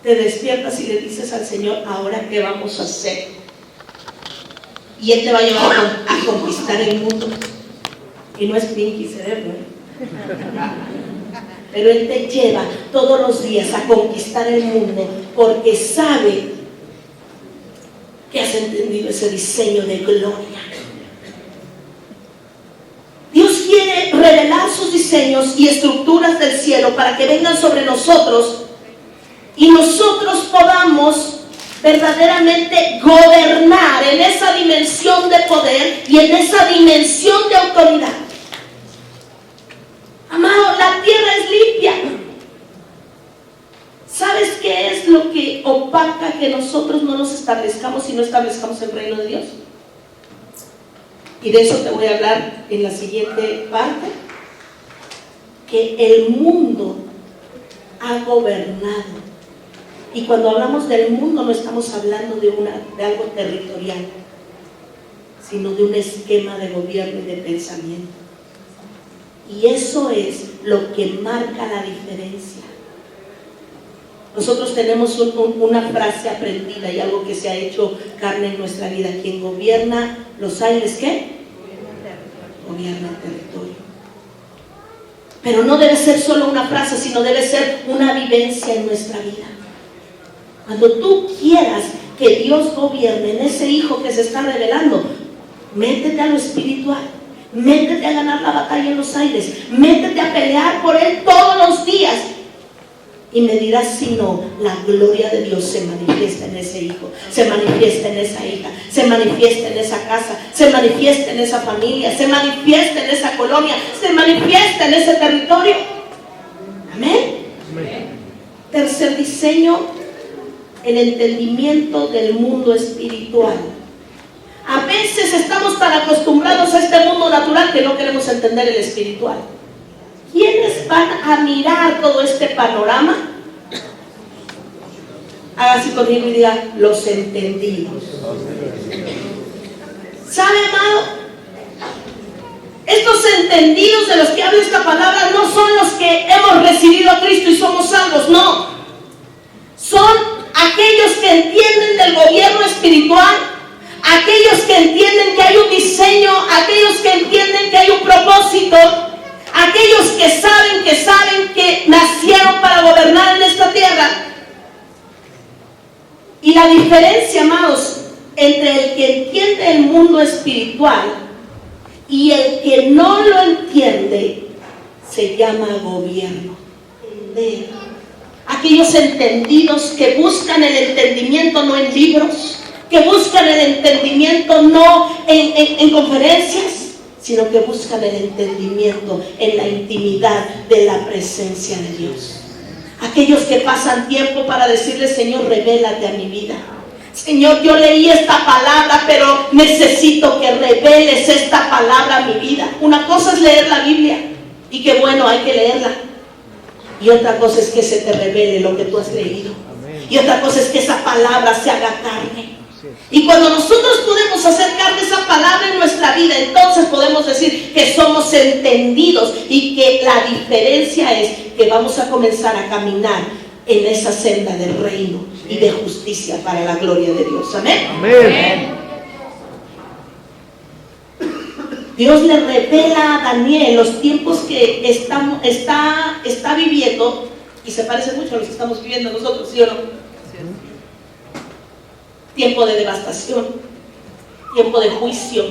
te despiertas y le dices al Señor: ¿ahora qué vamos a hacer? Y Él te va a llevar a conquistar el mundo. Y no es Pinky Cerebro, pero Él te lleva todos los días a conquistar el mundo, porque sabe que has entendido ese diseño de gloria. Dios quiere revelar sus diseños y estructuras del cielo para que vengan sobre nosotros y nosotros podamos verdaderamente gobernar en esa dimensión de poder y en esa dimensión de autoridad. Amado, la tierra es limpia. ¿Sabes qué es lo que opaca que nosotros no nos establezcamos y no establezcamos el reino de Dios? Y de eso te voy a hablar en la siguiente parte. Que el mundo ha gobernado. Y cuando hablamos del mundo no estamos hablando de algo territorial, sino de un esquema de gobierno y de pensamiento. Y eso es lo que marca la diferencia. Nosotros tenemos una frase aprendida y algo que se ha hecho carne en nuestra vida: quien gobierna los aires, ¿qué? Gobierna el territorio. Pero no debe ser solo una frase, sino debe ser una vivencia en nuestra vida. Cuando tú quieras que Dios gobierne en ese hijo que se está revelando, métete a lo espiritual, métete a ganar la batalla en los aires, métete a pelear por Él todos los días. Y me dirás si no, la gloria de Dios se manifiesta en ese hijo, se manifiesta en esa hija, se manifiesta en esa casa, se manifiesta en esa familia, se manifiesta en esa colonia, se manifiesta en ese territorio. Amén. Amén. Tercer diseño, el entendimiento del mundo espiritual. A veces estamos tan acostumbrados a este mundo natural que no queremos entender el espiritual. ¿Quiénes van a mirar todo este panorama? Haga así conmigo y diga: los entendidos. ¿Sabe, amado? Estos entendidos de los que habla esta palabra no son los que hemos recibido a Cristo y somos salvos, no. Son aquellos que que entienden del gobierno espiritual, aquellos que entienden que hay un diseño, aquellos que entienden que hay un propósito, aquellos que saben que nacieron para gobernar en esta tierra. Y la diferencia, amados, entre el que entiende el mundo espiritual y el que no lo entiende, se llama gobierno. Aquellos entendidos que buscan el entendimiento no en libros, que buscan el entendimiento no en conferencias, sino que buscan el entendimiento en la intimidad de la presencia de Dios. Aquellos que pasan tiempo para decirle: Señor, revélate a mi vida. Señor, yo leí esta palabra, pero necesito que reveles esta palabra a mi vida. Una cosa es leer la Biblia, y qué bueno, hay que leerla. Y otra cosa es que se te revele lo que tú has leído. Y otra cosa es que esa palabra se haga carne. Y cuando nosotros podemos hacer carne esa palabra en nuestra vida, entonces podemos decir que somos entendidos, y que la diferencia es que vamos a comenzar a caminar en esa senda del reino y de justicia para la gloria de Dios. Amén. Amén. Dios le revela a Daniel los tiempos que está viviendo, y se parece mucho a los que estamos viviendo nosotros, ¿sí o no? Tiempo de devastación, tiempo de juicio,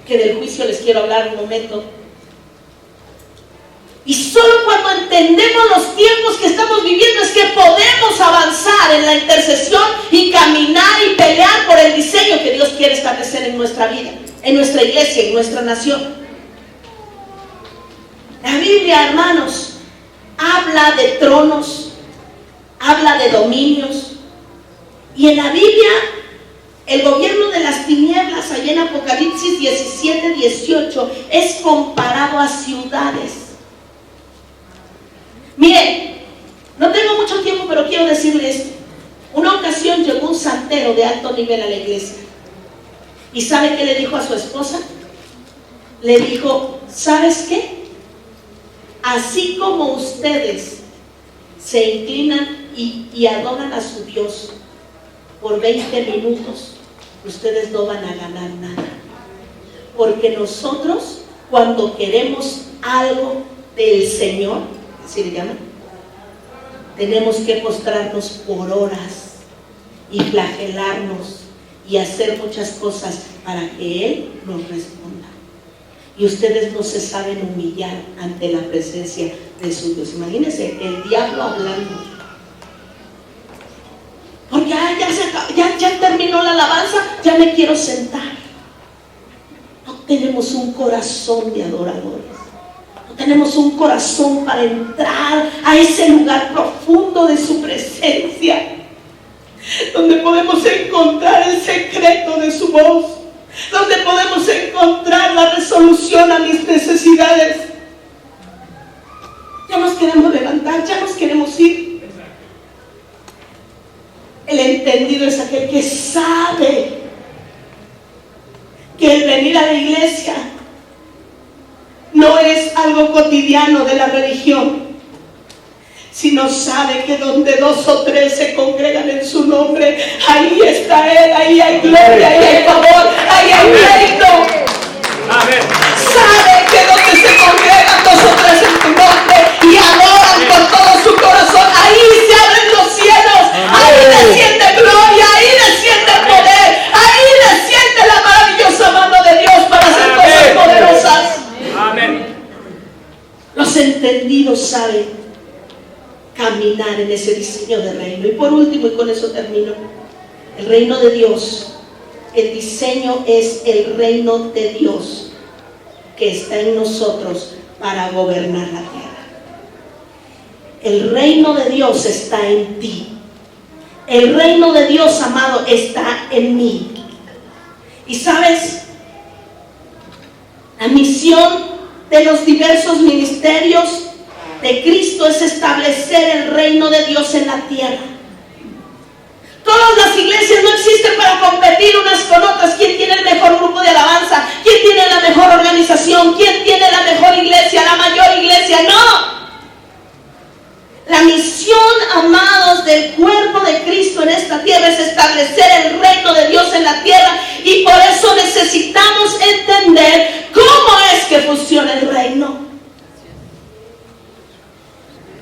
que del juicio les quiero hablar un momento. Y solo cuando entendemos los tiempos que estamos viviendo es que podemos avanzar en la intercesión y caminar y pelear por el diseño que Dios quiere establecer en nuestra vida, en nuestra iglesia, en nuestra nación. La Biblia, hermanos, habla de tronos, habla de dominios, y en la Biblia el gobierno de las tinieblas, allá en Apocalipsis 17-18, es comparado a ciudades. Miren, no tengo mucho tiempo, pero quiero decirle esto. Una ocasión llegó un santero de alto nivel a la iglesia, y ¿sabe qué le dijo a su esposa? Le dijo: ¿sabes qué? Así como ustedes se inclinan y adoran a su Dios por 20 minutos, ustedes no van a ganar nada. Porque nosotros, cuando queremos algo del Señor, ¿así le llaman? Tenemos que postrarnos por horas y flagelarnos y hacer muchas cosas para que Él nos responda. Y ustedes no se saben humillar ante la presencia de su Dios. Imagínense, el diablo hablando. Porque ya terminó la alabanza, ya me quiero sentar. No tenemos un corazón de adoradores. No tenemos un corazón para entrar a ese lugar profundo de su presencia, donde podemos encontrar el secreto de su voz, donde podemos encontrar la resolución a mis necesidades. Ya nos queremos levantar, ya nos queremos ir. El entendido es aquel que sabe que el venir a la iglesia no es algo cotidiano de la religión, sino sabe que donde 2 o 3 se congregan en su nombre, ahí está Él, ahí hay gloria, ahí hay favor, ahí hay mérito. Amén. Sabe que donde se congregan 2 o 3 en tu nombre y adoran con todo su corazón, ahí se abren los cielos, ahí desciende gloria, ahí desciende poder, ahí desciende la maravillosa mano de Dios para hacer cosas poderosas. Amén. Los entendidos saben caminar en ese diseño de reino. Y por último, y con eso termino, el reino de Dios, el diseño es el reino de Dios que está en nosotros para gobernar la tierra. El reino de Dios está en ti. El reino de Dios, amado, está en mí. Y sabes, la misión de los diversos ministerios de Cristo es establecer el reino de Dios en la tierra. Todas las iglesias no existen para competir unas con otras. ¿Quién tiene el mejor grupo de alabanza? ¿Quién tiene la mejor organización? ¿Quién tiene la mejor iglesia, la mayor iglesia? No. La misión, amados, del cuerpo de Cristo en esta tierra es establecer establecer el reino de Dios en la tierra, y por eso necesitamos entender cómo es que funciona el reino.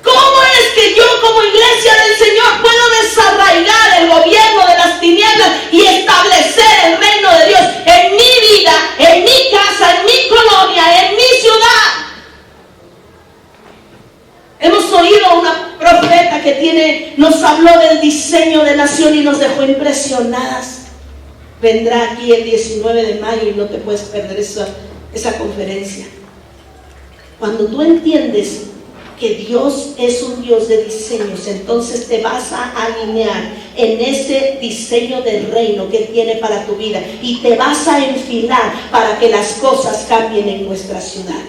¿Cómo es que yo como iglesia del Señor puedo desarraigar el gobierno de las tinieblas y establecer el reino de Dios en mi vida, en mi casa, en mi colonia, en mi ciudad? Hemos oído a una profeta que nos habló del diseño de nación y nos dejó impresionadas. Vendrá aquí el 19 de mayo y no te puedes perder esa conferencia. Cuando tú entiendes que Dios es un Dios de diseños, entonces te vas a alinear en ese diseño del reino que Él tiene para tu vida, y te vas a enfilar para que las cosas cambien en nuestra ciudad.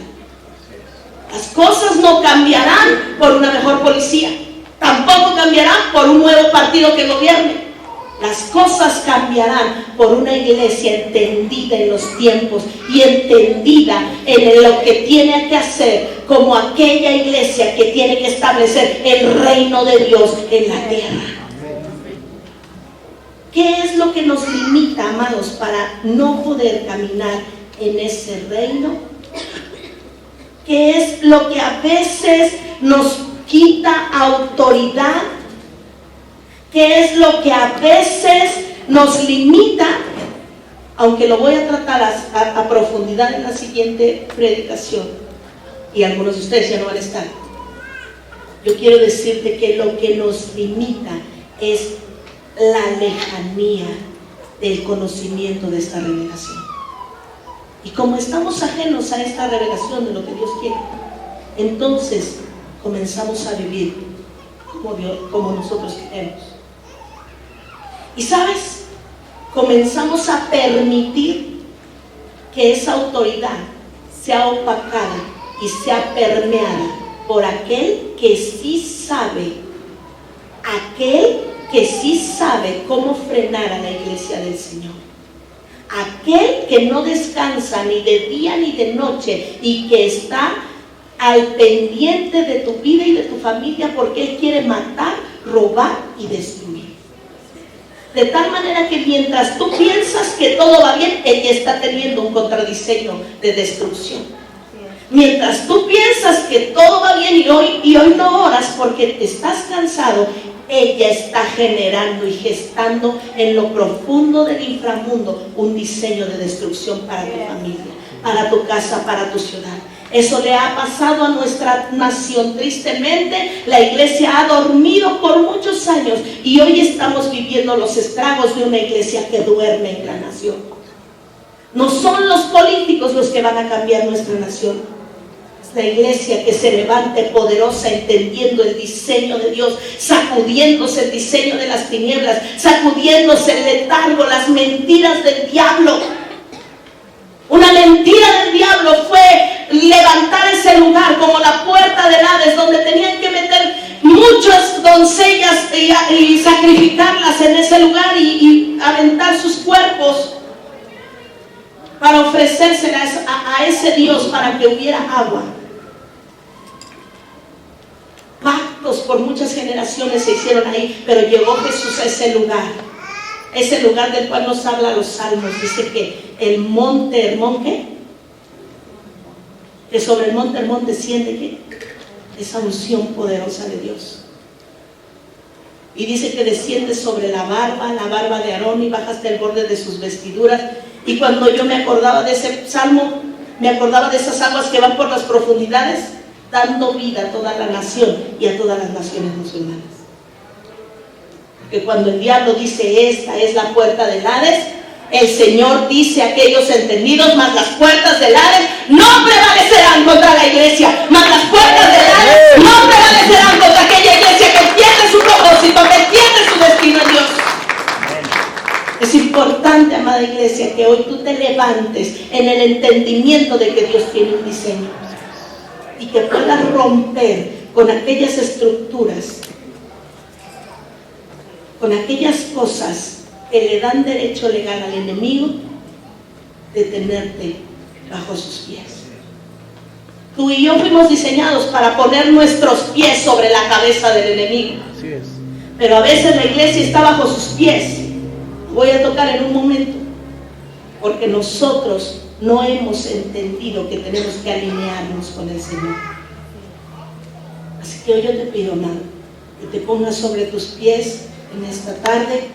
Las cosas no cambiarán por una mejor policía, tampoco cambiarán por un nuevo partido que gobierne. Las cosas cambiarán por una iglesia entendida en los tiempos y entendida en lo que tiene que hacer, como aquella iglesia que tiene que establecer el reino de Dios en la tierra. ¿Qué es lo que nos limita, amados, para no poder caminar en ese reino? ¿Qué es lo que a veces nos quita autoridad? ¿Qué es lo que a veces nos limita? Aunque lo voy a tratar a profundidad en la siguiente predicación, y algunos de ustedes ya no van a estar. Yo quiero decirte que lo que nos limita es la lejanía del conocimiento de esta revelación. Y como estamos ajenos a esta revelación de lo que Dios quiere, entonces comenzamos a vivir como nosotros queremos. Y sabes, comenzamos a permitir que esa autoridad sea opacada y sea permeada por aquel que sí sabe cómo frenar a la iglesia del Señor. Aquel que no descansa ni de día ni de noche y que está al pendiente de tu vida y de tu familia, porque Él quiere matar, robar y destruir. De tal manera que mientras tú piensas que todo va bien, Él ya está teniendo un contradiseño de destrucción. Mientras tú piensas que todo va bien y hoy no oras porque estás cansado, ella está generando y gestando en lo profundo del inframundo un diseño de destrucción para tu familia, para tu casa, para tu ciudad. Eso le ha pasado a nuestra nación. Tristemente, la iglesia ha dormido por muchos años y hoy estamos viviendo los estragos de una iglesia que duerme en la nación. No son los políticos los que van a cambiar nuestra nación. Es la iglesia que se levante poderosa, entendiendo el diseño de Dios, sacudiéndose el diseño de las tinieblas, sacudiéndose el letargo, las mentiras del diablo. Una mentira del diablo fue levantar ese lugar como la puerta del Hades, donde tenían que meter muchas doncellas y sacrificarlas en ese lugar y aventar sus cuerpos para ofrecérselas a ese Dios para que hubiera agua. Pactos por muchas generaciones se hicieron ahí, pero llegó Jesús a ese lugar del cual nos habla los salmos. Dice que el monte Hermón, ¿qué? Que sobre el monte Hermón desciende, ¿qué? Esa unción poderosa de Dios. Y dice que desciende sobre la barba de Aarón, y baja hasta el borde de sus vestiduras. Y cuando yo me acordaba de ese salmo, me acordaba de esas aguas que van por las profundidades, dando vida a toda la nación y a todas las naciones musulmanas. Que cuando el diablo dice esta es la puerta del Hades, el Señor dice a aquellos entendidos: mas las puertas del Hades no prevalecerán contra la iglesia, mas las puertas del Hades no prevalecerán contra aquella iglesia que entiende su propósito, que entiende su destino en Dios. Es importante, amada iglesia, que hoy tú te levantes en el entendimiento de que Dios tiene un diseño y que puedas romper con aquellas estructuras, con aquellas cosas que le dan derecho legal al enemigo de tenerte bajo sus pies. Tú y yo fuimos diseñados para poner nuestros pies sobre la cabeza del enemigo. Así es. Pero a veces la iglesia está bajo sus pies voy a tocar en un momento, porque nosotros no hemos entendido que tenemos que alinearnos con el Señor. Así que hoy yo te pido, amado, que te pongas sobre tus pies en esta tarde